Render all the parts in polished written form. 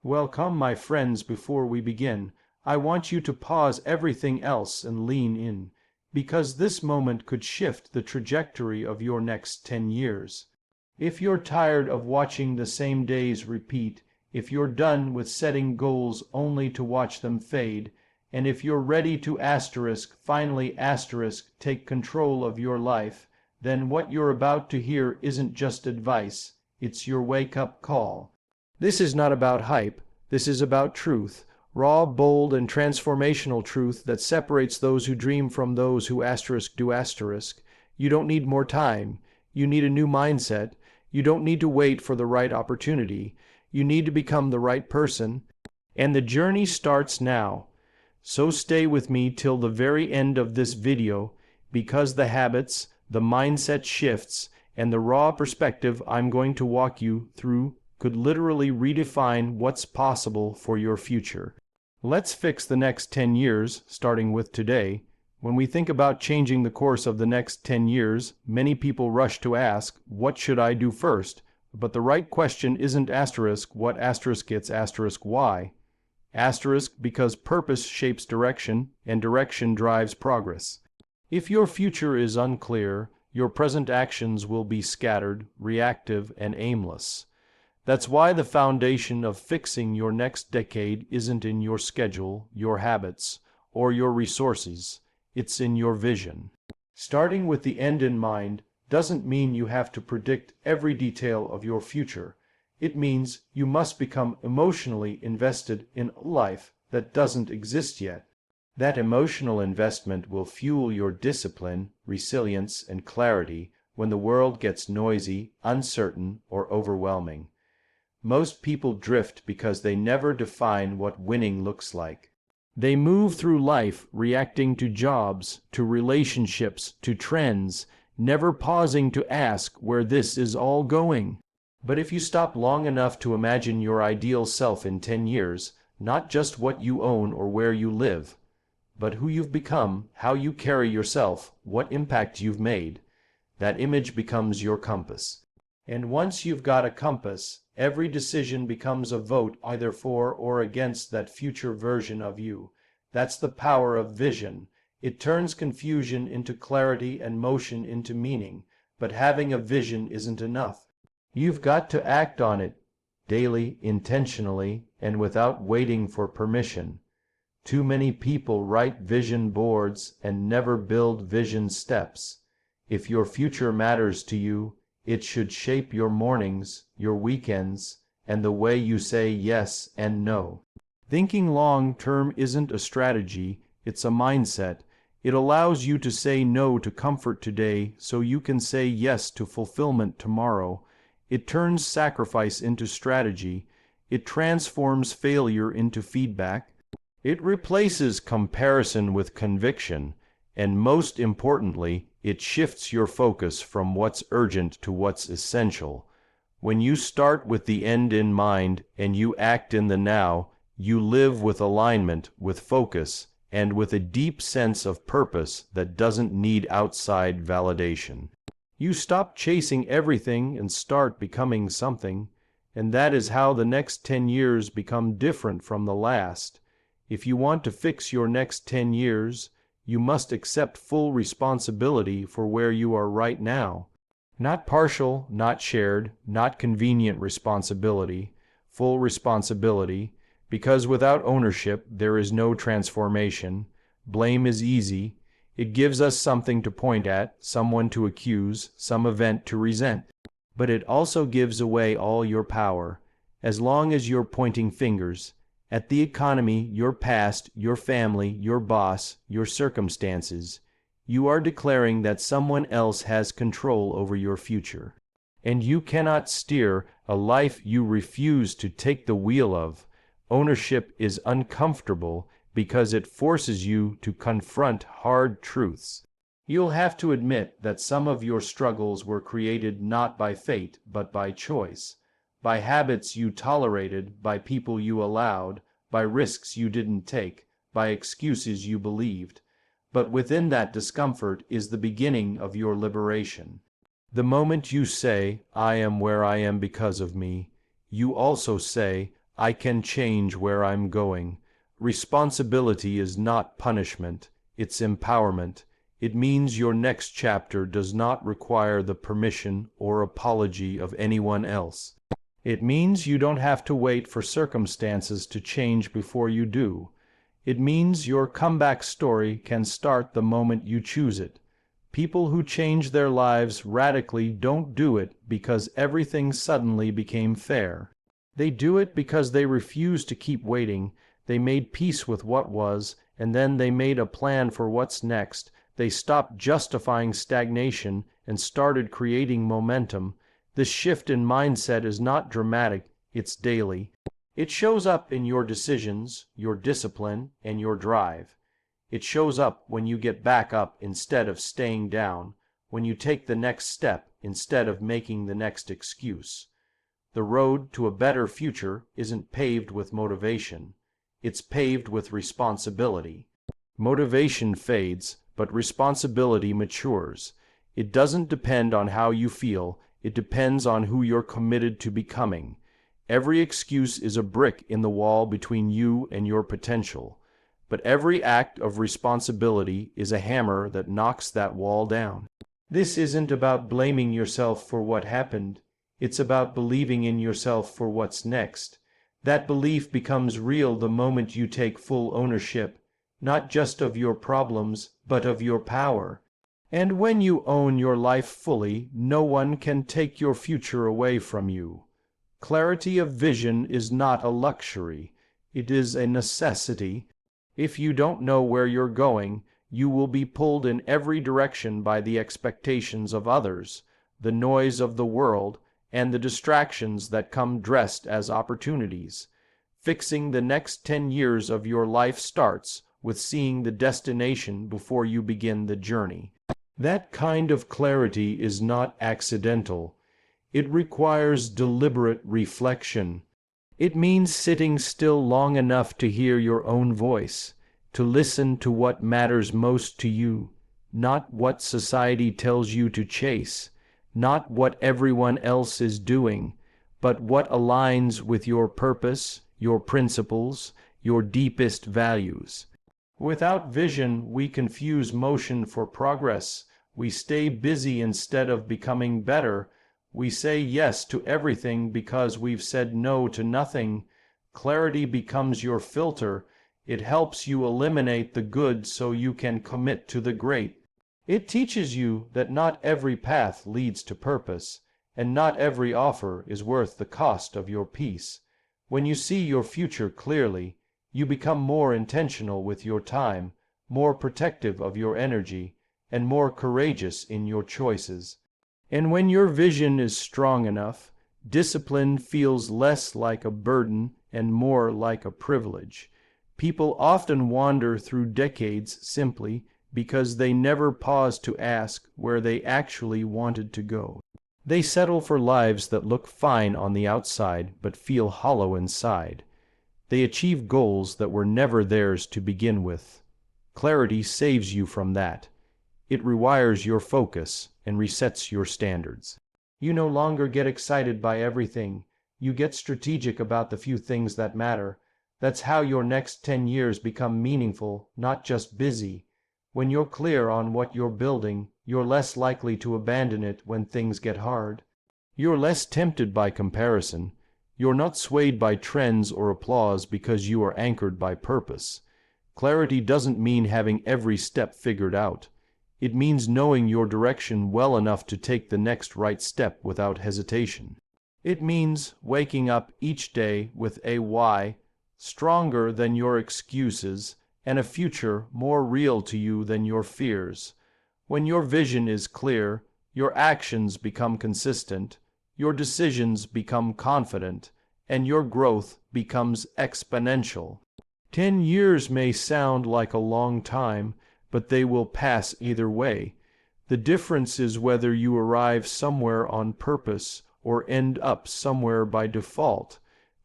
Welcome, my friends. Before we begin, I want you to pause everything else and lean in, because this moment could shift the trajectory of your next 10 years. If you're tired of watching the same days repeat, if you're done with setting goals only to watch them fade, and if you're ready to finally take control of your life, then what you're about to hear isn't just advice, it's your wake-up call. This is not about hype, this is about truth, raw, bold, and transformational truth that separates those who dream from those who do. You don't need more time, you need a new mindset, you don't need to wait for the right opportunity, you need to become the right person, and the journey starts now. So stay with me till the very end of this video, because the habits, the mindset shifts, and the raw perspective I'm going to walk you through could literally redefine what's possible for your future. Let's fix the next 10 years, starting with today. When we think about changing the course of the next 10 years, many people rush to ask, what should I do first? But the right question isn't what gets why. Because purpose shapes direction, and direction drives progress. If your future is unclear, your present actions will be scattered, reactive, and aimless. That's why the foundation of fixing your next decade isn't in your schedule, your habits, or your resources. It's in your vision. Starting with the end in mind doesn't mean you have to predict every detail of your future. It means you must become emotionally invested in a life that doesn't exist yet. That emotional investment will fuel your discipline, resilience, and clarity when the world gets noisy, uncertain, or overwhelming. Most people drift because they never define what winning looks like. They move through life reacting to jobs, to relationships, to trends, never pausing to ask where this is all going. But if you stop long enough to imagine your ideal self in 10 years, not just what you own or where you live, but who you've become, how you carry yourself, what impact you've made, that image becomes your compass. And once you've got a compass, every decision becomes a vote either for or against that future version of you. That's the power of vision. It turns confusion into clarity and motion into meaning. But having a vision isn't enough. You've got to act on it, daily, intentionally, and without waiting for permission. Too many people write vision boards and never build vision steps. If your future matters to you, it should shape your mornings, your weekends, and the way you say yes and no. Thinking long-term isn't a strategy, it's a mindset. It allows you to say no to comfort today so you can say yes to fulfillment tomorrow. It turns sacrifice into strategy. It transforms failure into feedback. It replaces comparison with conviction. And most importantly, it shifts your focus from what's urgent to what's essential. When you start with the end in mind and you act in the now, you live with alignment, with focus, and with a deep sense of purpose that doesn't need outside validation. You stop chasing everything and start becoming something, and that is how the next 10 years become different from the last. If you want to fix your next 10 years, you must accept full responsibility for where you are right now. Not partial, not shared, not convenient responsibility, full responsibility, because without ownership there is no transformation. Blame is easy. It gives us something to point at, someone to accuse, some event to resent. But it also gives away all your power, as long as you're pointing fingers at the economy, your past, your family, your boss, your circumstances. You are declaring that someone else has control over your future. And you cannot steer a life you refuse to take the wheel of. Ownership is uncomfortable because it forces you to confront hard truths. You'll have to admit that some of your struggles were created not by fate, but by choice. By habits you tolerated, by people you allowed, by risks you didn't take, by excuses you believed. But within that discomfort is the beginning of your liberation. The moment you say, I am where I am because of me, you also say, I can change where I'm going. Responsibility is not punishment, it's empowerment. It means your next chapter does not require the permission or apology of anyone else. It means you don't have to wait for circumstances to change before you do. It means your comeback story can start the moment you choose it. People who change their lives radically don't do it because everything suddenly became fair. They do it because they refuse to keep waiting. They made peace with what was, and then they made a plan for what's next. They stopped justifying stagnation and started creating momentum. This shift in mindset is not dramatic, it's daily. It shows up in your decisions, your discipline, and your drive. It shows up when you get back up instead of staying down, when you take the next step instead of making the next excuse. The road to a better future isn't paved with motivation. It's paved with responsibility. Motivation fades, but responsibility matures. It doesn't depend on how you feel, it depends on who you're committed to becoming. Every excuse is a brick in the wall between you and your potential. But every act of responsibility is a hammer that knocks that wall down. This isn't about blaming yourself for what happened. It's about believing in yourself for what's next. That belief becomes real the moment you take full ownership, not just of your problems, but of your power. And when you own your life fully, no one can take your future away from you. Clarity of vision is not a luxury. It is a necessity. If you don't know where you're going, you will be pulled in every direction by the expectations of others, the noise of the world, and the distractions that come dressed as opportunities. Fixing the next 10 years of your life starts with seeing the destination before you begin the journey. That kind of clarity is not accidental. It requires deliberate reflection. It means sitting still long enough to hear your own voice, to listen to what matters most to you, not what society tells you to chase, not what everyone else is doing, but what aligns with your purpose, your principles, your deepest values. Without vision, we confuse motion for progress. We stay busy instead of becoming better. We say yes to everything because we've said no to nothing. Clarity becomes your filter. It helps you eliminate the good so you can commit to the great. It teaches you that not every path leads to purpose, and not every offer is worth the cost of your peace. When you see your future clearly, you become more intentional with your time, more protective of your energy, and more courageous in your choices. And when your vision is strong enough, discipline feels less like a burden and more like a privilege. People often wander through decades simply because they never pause to ask where they actually wanted to go. They settle for lives that look fine on the outside but feel hollow inside. They achieve goals that were never theirs to begin with. Clarity saves you from that. It rewires your focus and resets your standards. You no longer get excited by everything. You get strategic about the few things that matter. That's how your next 10 years become meaningful, not just busy. When you're clear on what you're building, you're less likely to abandon it when things get hard. You're less tempted by comparison. You're not swayed by trends or applause because you are anchored by purpose. Clarity doesn't mean having every step figured out. It means knowing your direction well enough to take the next right step without hesitation. It means waking up each day with a why stronger than your excuses and a future more real to you than your fears. When your vision is clear, your actions become consistent, your decisions become confident, and your growth becomes exponential. 10 years may sound like a long time, but they will pass either way. The difference is whether you arrive somewhere on purpose or end up somewhere by default.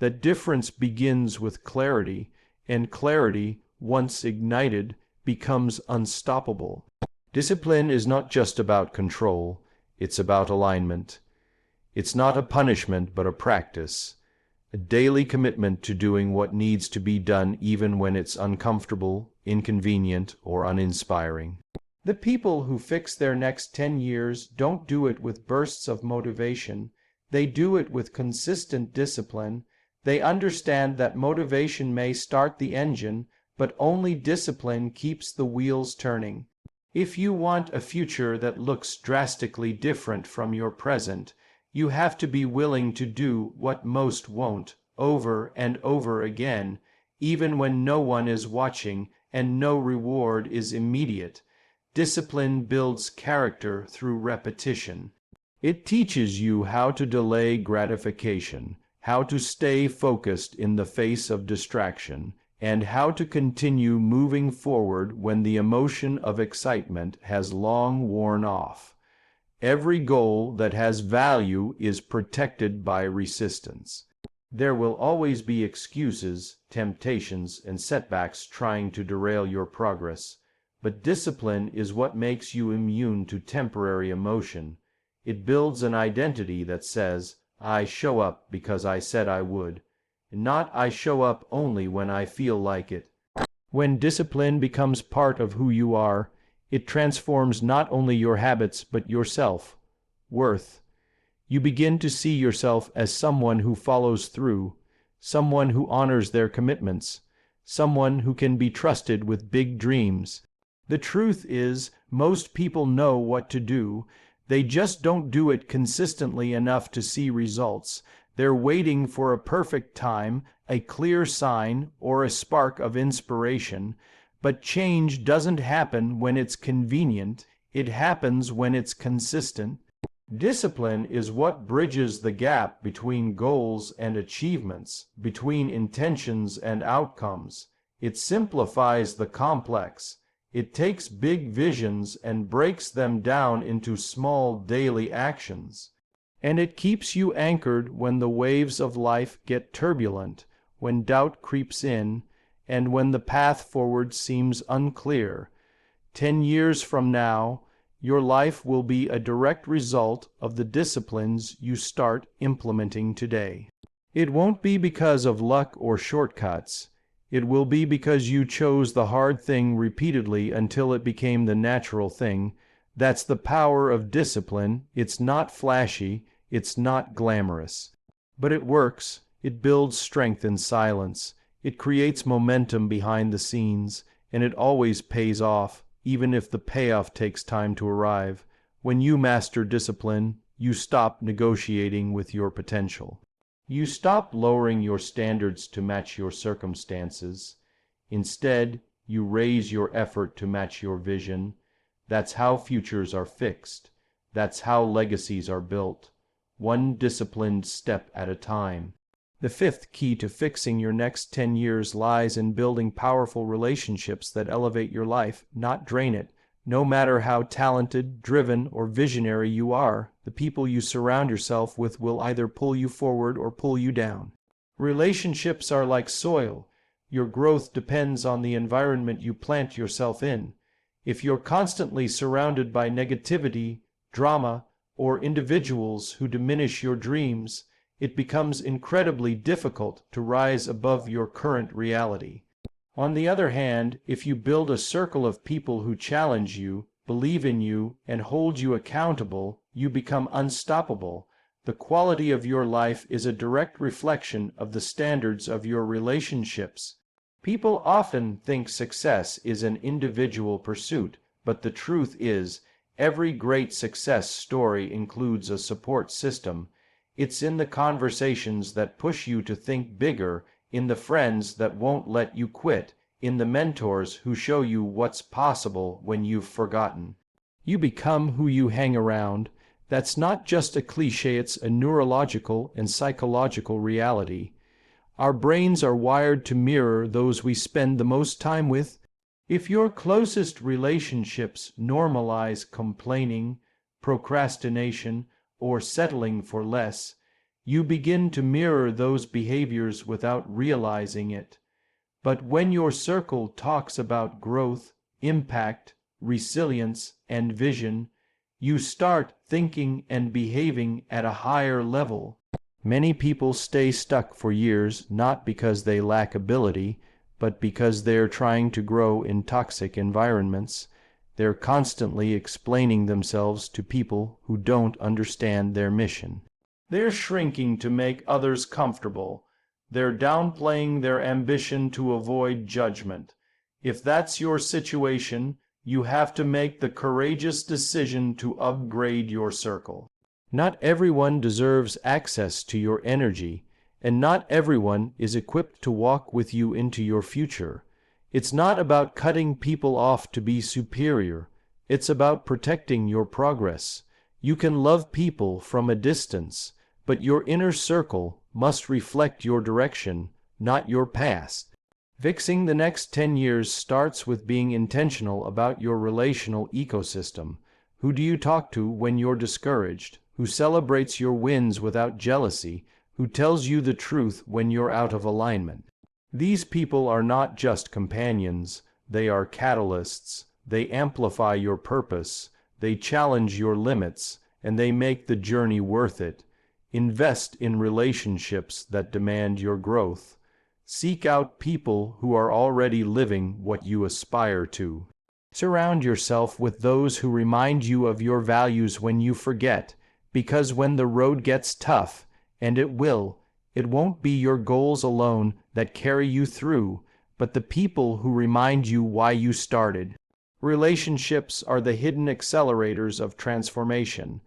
That difference begins with clarity, and clarity, once ignited, becomes unstoppable. Discipline is not just about control, it's about alignment. It's not a punishment but a practice. A daily commitment to doing what needs to be done even when it's uncomfortable, inconvenient, or uninspiring. The people who fix their next 10 years don't do it with bursts of motivation. They do it with consistent discipline. They understand that motivation may start the engine, but only discipline keeps the wheels turning. If you want a future that looks drastically different from your present, you have to be willing to do what most won't, over and over again, even when no one is watching and no reward is immediate. Discipline builds character through repetition. It teaches you how to delay gratification, how to stay focused in the face of distraction, and how to continue moving forward when the emotion of excitement has long worn off. Every goal that has value is protected by resistance. There will always be excuses, temptations, and setbacks trying to derail your progress, but discipline is what makes you immune to temporary emotion. It builds an identity that says, "I show up because I said I would," not "I show up only when I feel like it." When discipline becomes part of who you are, it transforms not only your habits but your self-worth. You begin to see yourself as someone who follows through, someone who honors their commitments, someone who can be trusted with big dreams. The truth is, most people know what to do. They just don't do it consistently enough to see results. They're waiting for a perfect time, a clear sign, or a spark of inspiration. But change doesn't happen when it's convenient. It happens when it's consistent. Discipline is what bridges the gap between goals and achievements, between intentions and outcomes. It simplifies the complex. It takes big visions and breaks them down into small daily actions. And it keeps you anchored when the waves of life get turbulent, when doubt creeps in, and when the path forward seems unclear. 10 years from now, your life will be a direct result of the disciplines you start implementing today. It won't be because of luck or shortcuts. It will be because you chose the hard thing repeatedly until it became the natural thing. That's the power of discipline. It's not flashy, it's not glamorous. But it works. It builds strength in silence. It creates momentum behind the scenes, and it always pays off, even if the payoff takes time to arrive. When you master discipline, you stop negotiating with your potential. You stop lowering your standards to match your circumstances. Instead, you raise your effort to match your vision. That's how futures are fixed. That's how legacies are built, one disciplined step at a time. The fifth key to fixing your next 10 years lies in building powerful relationships that elevate your life, not drain it. No matter how talented, driven, or visionary you are, the people you surround yourself with will either pull you forward or pull you down. Relationships are like soil. Your growth depends on the environment you plant yourself in. If you're constantly surrounded by negativity, drama, or individuals who diminish your dreams, it becomes incredibly difficult to rise above your current reality. On the other hand, if you build a circle of people who challenge you, believe in you, and hold you accountable, you become unstoppable. The quality of your life is a direct reflection of the standards of your relationships. People often think success is an individual pursuit, but the truth is, every great success story includes a support system. It's in the conversations that push you to think bigger, in the friends that won't let you quit, in the mentors who show you what's possible when you've forgotten. You become who you hang around. That's not just a cliche, it's a neurological and psychological reality. Our brains are wired to mirror those we spend the most time with. If your closest relationships normalize complaining, procrastination, or settling for less, you begin to mirror those behaviors without realizing it. But when your circle talks about growth, impact, resilience, and vision, you start thinking and behaving at a higher level. Many people stay stuck for years not because they lack ability, but because they're trying to grow in toxic environments. They're constantly explaining themselves to people who don't understand their mission. They're shrinking to make others comfortable. They're downplaying their ambition to avoid judgment. If that's your situation, you have to make the courageous decision to upgrade your circle. Not everyone deserves access to your energy, and not everyone is equipped to walk with you into your future. It's not about cutting people off to be superior. It's about protecting your progress. You can love people from a distance, but your inner circle must reflect your direction, not your past. Fixing the next 10 years starts with being intentional about your relational ecosystem. Who do you talk to when you're discouraged? Who celebrates your wins without jealousy? Who tells you the truth when you're out of alignment? These people are not just companions, they are catalysts. They amplify your purpose, they challenge your limits, and they make the journey worth it. Invest in relationships that demand your growth. Seek out people who are already living what you aspire to. Surround yourself with those who remind you of your values when you forget, because when the road gets tough, and it will, it won't be your goals alone that carry you through, but the people who remind you why you started. Relationships are the hidden accelerators of transformation.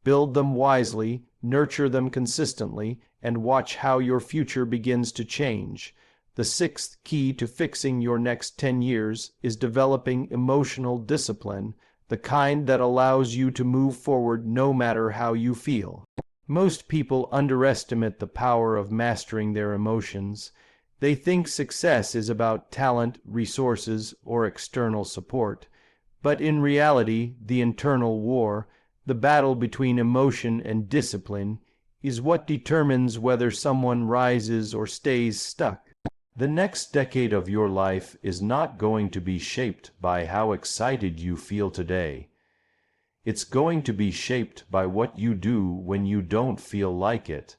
Build them wisely, nurture them consistently, and watch how your future begins to change. The sixth key to fixing your next 10 years is developing emotional discipline, the kind that allows you to move forward no matter how you feel. Most people underestimate the power of mastering their emotions. They think success is about talent, resources, or external support. But in reality, the internal war, the battle between emotion and discipline, is what determines whether someone rises or stays stuck. The next decade of your life is not going to be shaped by how excited you feel today. It's going to be shaped by what you do when you don't feel like it.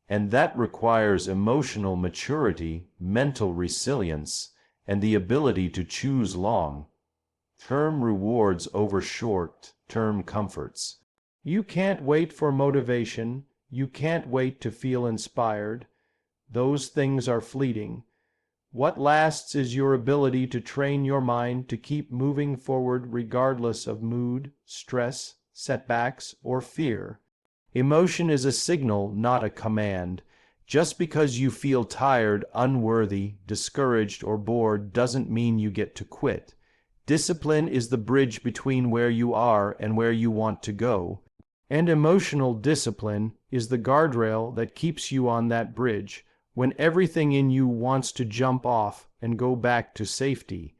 And that requires emotional maturity, mental resilience, and the ability to choose long-term rewards over short-term comforts. You can't wait for motivation. You can't wait to feel inspired. Those things are fleeting. What lasts is your ability to train your mind to keep moving forward regardless of mood, stress, setbacks, or fear. Emotion is a signal, not a command. Just because you feel tired, unworthy, discouraged, or bored doesn't mean you get to quit. Discipline is the bridge between where you are and where you want to go. And emotional discipline is the guardrail that keeps you on that bridge when everything in you wants to jump off and go back to safety.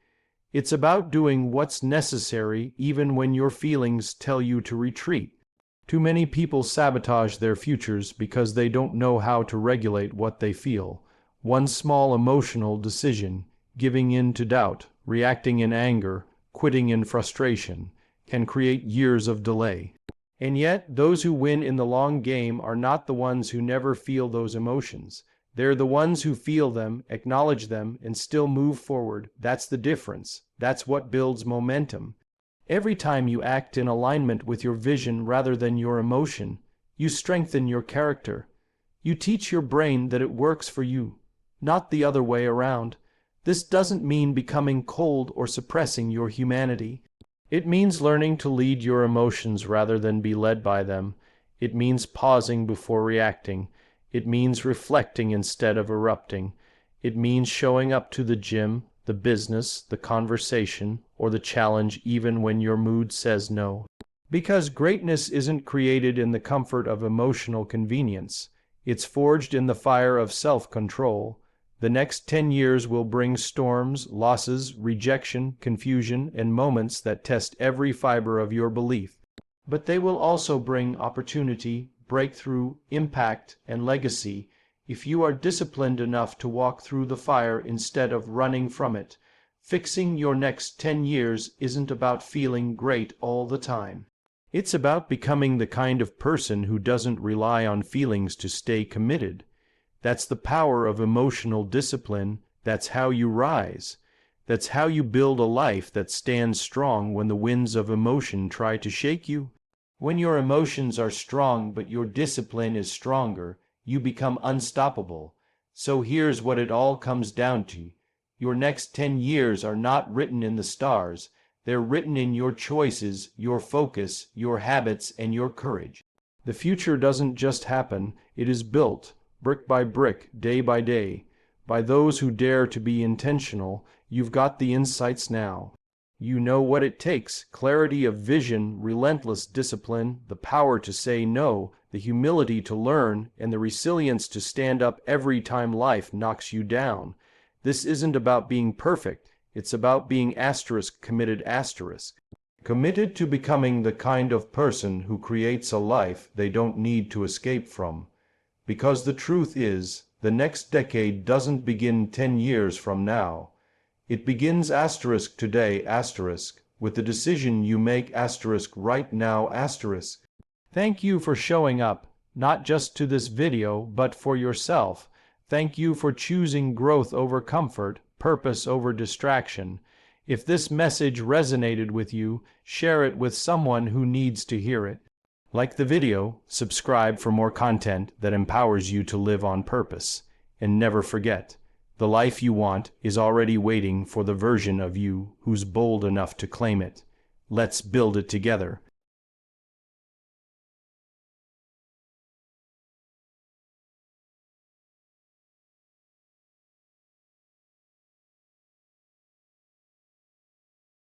It's about doing what's necessary even when your feelings tell you to retreat. Too many people sabotage their futures because they don't know how to regulate what they feel. One small emotional decision, giving in to doubt, reacting in anger, quitting in frustration, can create years of delay. And yet, those who win in the long game are not the ones who never feel those emotions. They're the ones who feel them, acknowledge them, and still move forward. That's the difference. That's what builds momentum. Every time you act in alignment with your vision rather than your emotion, you strengthen your character. You teach your brain that it works for you, not the other way around. This doesn't mean becoming cold or suppressing your humanity. It means learning to lead your emotions rather than be led by them. It means pausing before reacting. It means reflecting instead of erupting. It means showing up to the gym, the business, the conversation, or the challenge even when your mood says no. Because greatness isn't created in the comfort of emotional convenience. It's forged in the fire of self-control. The next 10 years will bring storms, losses, rejection, confusion, and moments that test every fiber of your belief. But they will also bring opportunity, breakthrough, impact, and legacy if you are disciplined enough to walk through the fire instead of running from it. Fixing your next 10 years isn't about feeling great all the time. It's about becoming the kind of person who doesn't rely on feelings to stay committed. That's the power of emotional discipline. That's how you rise. That's how you build a life that stands strong when the winds of emotion try to shake you. When your emotions are strong but your discipline is stronger, you become unstoppable. So here's what it all comes down to. Your next 10 years are not written in the stars. They're written in your choices, your focus, your habits, and your courage. The future doesn't just happen, it is built, brick by brick, day by day. By those who dare to be intentional. You've got the insights now. You know what it takes: clarity of vision, relentless discipline, the power to say no, the humility to learn, and the resilience to stand up every time life knocks you down. This isn't about being perfect, it's about being committed. Committed to becoming the kind of person who creates a life they don't need to escape from. Because the truth is, the next decade doesn't begin 10 years from now. It begins today, with the decision you make right now. Thank you for showing up, not just to this video, but for yourself. Thank you for choosing growth over comfort, purpose over distraction. If this message resonated with you, share it with someone who needs to hear it. Like the video, subscribe for more content that empowers you to live on purpose. And never forget, the life you want is already waiting for the version of you who's bold enough to claim it. Let's build it together.